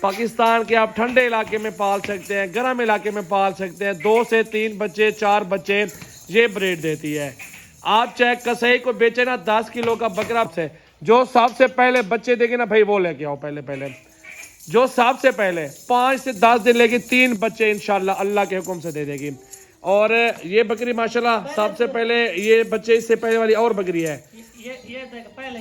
पाकिस्तान के आप ठंडे इलाके में पाल सकते हैं, गर्म इलाके में पाल सकते हैं। 2 से 3 बच्चे 4 बच्चे ये ब्रीड देती है। आप चाहे कसाई को बेचे ना 10 किलो का बकरा से, जो सबसे पहले बच्चे देंगे ना भाई वो लेके आओ। पहले जो सबसे पहले 5 से 10 दिन लेगी 3 बच्चे इंशाल्लाह अल्लाह के हुक्म से दे देगी। और ये बकरी माशाल्लाह सबसे पहले ये बच्चे, इससे पहले वाली और बकरी है ये पहले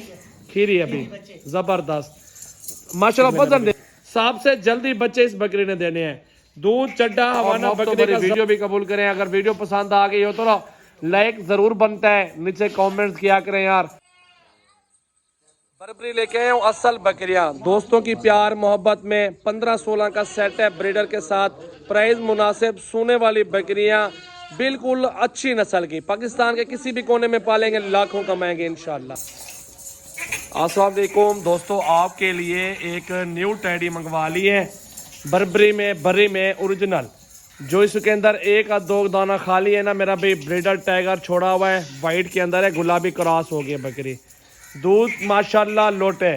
खीरी अभी जबरदस्त माशाल्लाह वजन दे। सबसे जल्दी बच्चे इस बकरी ने देने हैं। दूध चड्डा हवाना बकरी का वीडियो भी कबूल करें। अगर वीडियो पसंद आ गई हो तो लाइक जरूर बनता है, नीचे कमेंट्स किया करें यार। बर्बरी लेके आए हूँ असल बकरियां दोस्तों की प्यार मोहब्बत में 15-16 का सेट है ब्रीडर के साथ। प्राइस मुनासिब, सोने वाली बकरियां बिल्कुल अच्छी नस्ल की, पाकिस्तान के किसी भी कोने में पालेंगे लाखों कमाएंगे इंशाल्लाह। अस्सलाम वालेकुम दोस्तों, आपके लिए एक न्यू टैडी मंगवा ली है बर्बरी में, बरी में ओरिजिनल। जो इसके अंदर 1 या 2 दाना खाली है ना मेरा भाई, ब्रीडर टाइगर छोड़ा हुआ है, वाइट के अंदर है, गुलाबी क्रॉस हो गई बकरी। दूध माशाल्लाह लोटे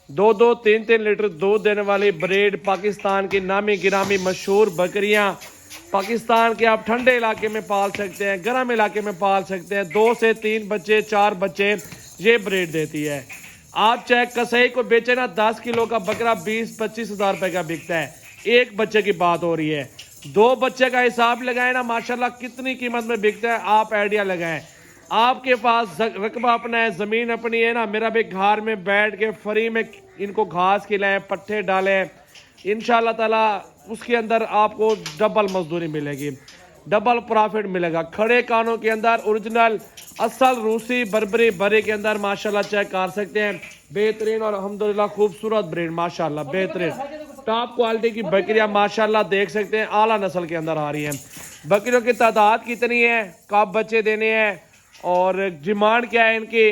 2-2, 3-3 लीटर दूध देने वाली ब्रीड, पाकिस्तान की नामी गिरामी मशहूर बकरियां। पाकिस्तान के आप ठंडे इलाके में पाल सकते हैं, गर्म इलाके में पाल सकते हैं। 2 से 3 बच्चे 4 बच्चे ये ब्रीड देती है। आप चाहे कसाई को बेचे ना 10 किलो का बकरा 20-25 हज़ार रुपए का बिकता है। एक बच्चे की बात हो रही है, 2 बच्चे का हिसाब लगाए ना माशाल्लाह कितनी कीमत में बिकता है, आप आइडिया लगाएं। आपके पास रकबा अपना है, जमीन अपनी है ना मेरा भी, घर में बैठ के फ्री में इनको घास खिलाएं, पट्टे डालें, इंशाल्लाह ताला उसके अंदर आपको डबल मजदूरी मिलेगी, डबल प्रॉफिट मिलेगा। खड़े कानों के अंदर ओरिजिनल असल रूसी बर्बरी बरी के अंदर माशाल्लाह चेक कर सकते हैं। बेहतरीन और अल्हम्दुलिल्लाह खूबसूरत ब्रीड माशाल्लाह, बेहतरीन टॉप क्वालिटी की बकरियां माशाल्लाह देख सकते हैं, आला नस्ल के अंदर आ रही हैं। बकरियों की तादाद कितनी है, कब बच्चे देने हैं और डिमांड क्या है इनकी,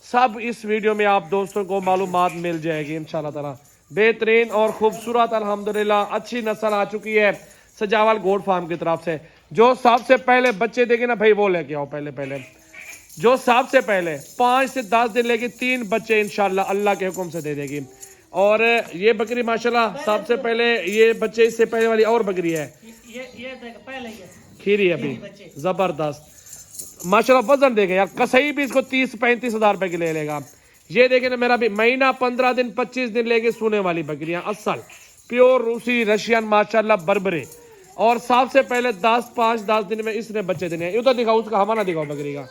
सब इस वीडियो में आप दोस्तों को मालूमात मिल जाएगी इंशाल्लाह ताला। बेहतरीन और खूबसूरत अल्हम्दुलिल्लाह अच्छी नस्ल आ चुकी है सजावल गोड फार्म की तरफ से। जो सबसे पहले बच्चे देंगे ना भाई वो लेके आओ। पहले जो सबसे पहले 5 से 10 दिन लेगी 3 बच्चे इंशाल्लाह अल्लाह के हुक्म से दे देगी। और ये बकरी माशाल्लाह सबसे पहले ये बच्चे, इससे पहले वाली और बकरी है ये पहले खीरी अभी जबरदस्त माशाल्लाह वजन देगा यार। कसाई भी इसको 30-35 हज़ार रुपए की ले लेगा। ये देखे ना मेरा भी, महीना 15 दिन 25 दिन लेके सोने वाली बकरियां असल प्योर रूसी रशियन माशाल्लाह बर्बरी। और सबसे पहले 5-10 दिन में इसने बच्चे देने हैं। उधर दिखाओ, उसका हवाना दिखाओ बकरी का,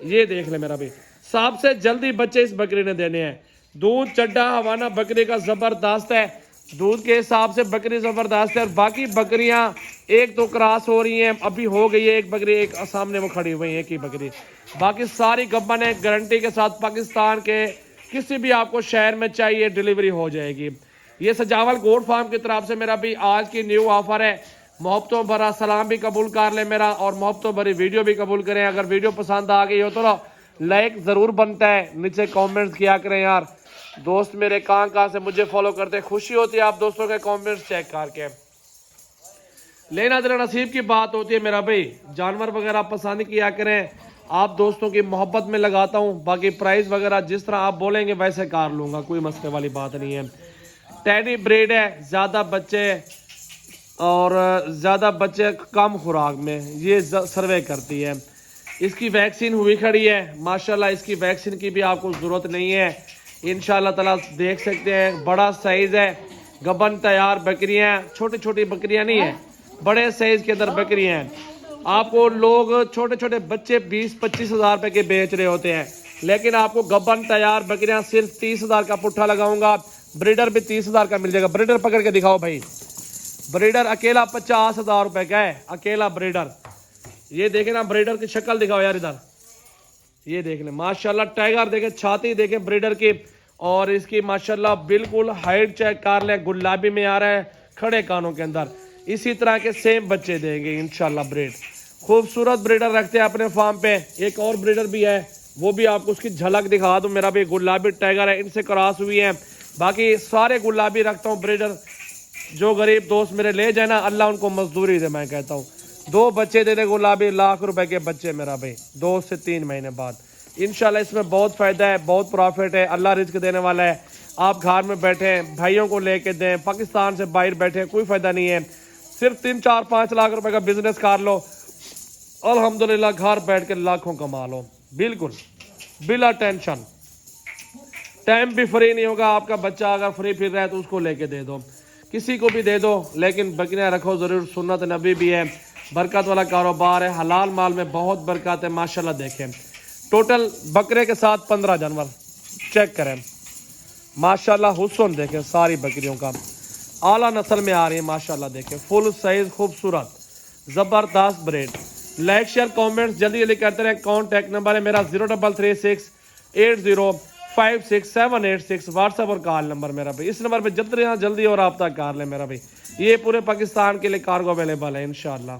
ये देख ले मेरा भी, सबसे जल्दी बच्चे इस बकरी ने देने हैं। दूध चड्डा हवाना बकरी का जबरदस्त है, दूध के हिसाब से बकरी जबरदस्त है। और बाकी बकरियां 1-2 क्रॉस हो रही हैं, अभी हो गई है एक बकरी, एक सामने वो खड़ी हुई है एक ही बकरी, बाकी सारी गब्बन है। गारंटी के साथ पाकिस्तान के किसी भी आपको शहर में चाहिए डिलीवरी हो जाएगी। ये सजावल गोड फार्म की तरफ से मेरा भी आज की न्यू ऑफर है। मोहब्बतों भरा सलाम भी कबूल कर ले मेरा, और मोहब्बतों भरी वीडियो भी कबूल करें। अगर वीडियो पसंद आ गई हो तो लाइक ज़रूर बनता है, नीचे कमेंट्स किया करें यार। दोस्त मेरे कहाँ से मुझे फॉलो करते हैं, खुशी होती है आप दोस्तों के कमेंट्स चेक करके। लेना देना नसीब की बात होती है मेरा भाई। जानवर वगैरह पसंद किया करें, आप दोस्तों की मोहब्बत में लगाता हूँ। बाकी प्राइस वगैरह जिस तरह आप बोलेंगे वैसे कर लूँगा, कोई मसले वाली बात नहीं है। टैडी ब्रीड है, ज़्यादा बच्चे और ज़्यादा बच्चे कम खुराक में ये सर्वे करती है। इसकी वैक्सीन हुई खड़ी है माशाल्लाह, इसकी वैक्सीन की भी आपको ज़रूरत नहीं है इंशाल्लाह ताला। देख सकते हैं बड़ा साइज़ है, गबन तैयार बकरियां, छोटी छोटी बकरियां नहीं है, बड़े साइज़ के अंदर बकरियां हैं। आपको लोग छोटे छोटे बच्चे 20-25 हज़ार रुपये के बेच रहे होते हैं, लेकिन आपको गबन तैयार बकरियां सिर्फ 30 हज़ार का पुट्ठा लगाऊंगा। ब्रीडर भी 30 हज़ार का मिल जाएगा। ब्रीडर पकड़ के दिखाओ भाई, ब्रीडर अकेला 50 हज़ार रुपये का है, अकेला ब्रीडर। ये देखे ना ब्रीडर की शक्ल दिखाओ यार, इधर ये देख ले माशाल्लाह, टाइगर देखे, छाती देखे ब्रीडर की, और इसकी माशाल्लाह बिल्कुल हाइट चेक कर ले, गुलाबी में आ रहा है खड़े कानों के अंदर। इसी तरह के सेम बच्चे देंगे इंशाल्लाह ब्रीड। खूबसूरत ब्रीडर रखते हैं अपने फार्म पे। एक और ब्रीडर भी है, वो भी आपको उसकी झलक दिखा दूं। मेरा भी गुलाबी टाइगर है, इनसे क्रॉस हुई है। बाकी सारे गुलाबी रखता हूँ ब्रीडर। जो गरीब दोस्त मेरे ले जाए ना, अल्लाह उनको मजदूरी दे, मैं कहता हूँ। 2 बच्चे दे दे गुलाबी, लाख रुपए के बच्चे मेरा भाई, 2 से 3 महीने बाद इंशाल्लाह। इसमें बहुत फ़ायदा है, बहुत प्रॉफिट है, अल्लाह रिज्क देने वाला है। आप घर में बैठे हैं, भाइयों को लेके दें, पाकिस्तान से बाहर बैठे हैं, कोई फायदा नहीं है। सिर्फ 3 4 5 लाख रुपए का बिजनेस कर लो, अल्हम्दुलिल्लाह घर बैठ के लाखों कमा लो, बिल्कुल बिला टेंशन। टाइम भी फ्री नहीं होगा, आपका बच्चा अगर फ्री फिर रहा है तो उसको लेके दे दो, किसी को भी दे दो, लेकिन बकरियां रखो जरूर, सुन्नत नबी भी है, बरकत वाला कारोबार है, हलाल माल में बहुत बरकत है माशाल्लाह। देखें टोटल बकरे के साथ 15 जानवर चेक करें माशाल्लाह, हुस्न देखें सारी बकरियों का, आला नस्ल में आ रही है माशाल्लाह। देखें फुल साइज खूबसूरत ज़बरदस्त ब्रेड। लाइक शेयर कमेंट्स जल्दी जल्दी करते रहे। कॉन्टैक्ट नंबर है मेरा 0336805678 व्हाट्सएप और कॉल नंबर मेरा भाई, इस नंबर पे जल्दी और रब्ता कर ले मेरा भाई। ये पूरे पाकिस्तान के लिए कार्गो अवेलेबल है इंशाल्लाह।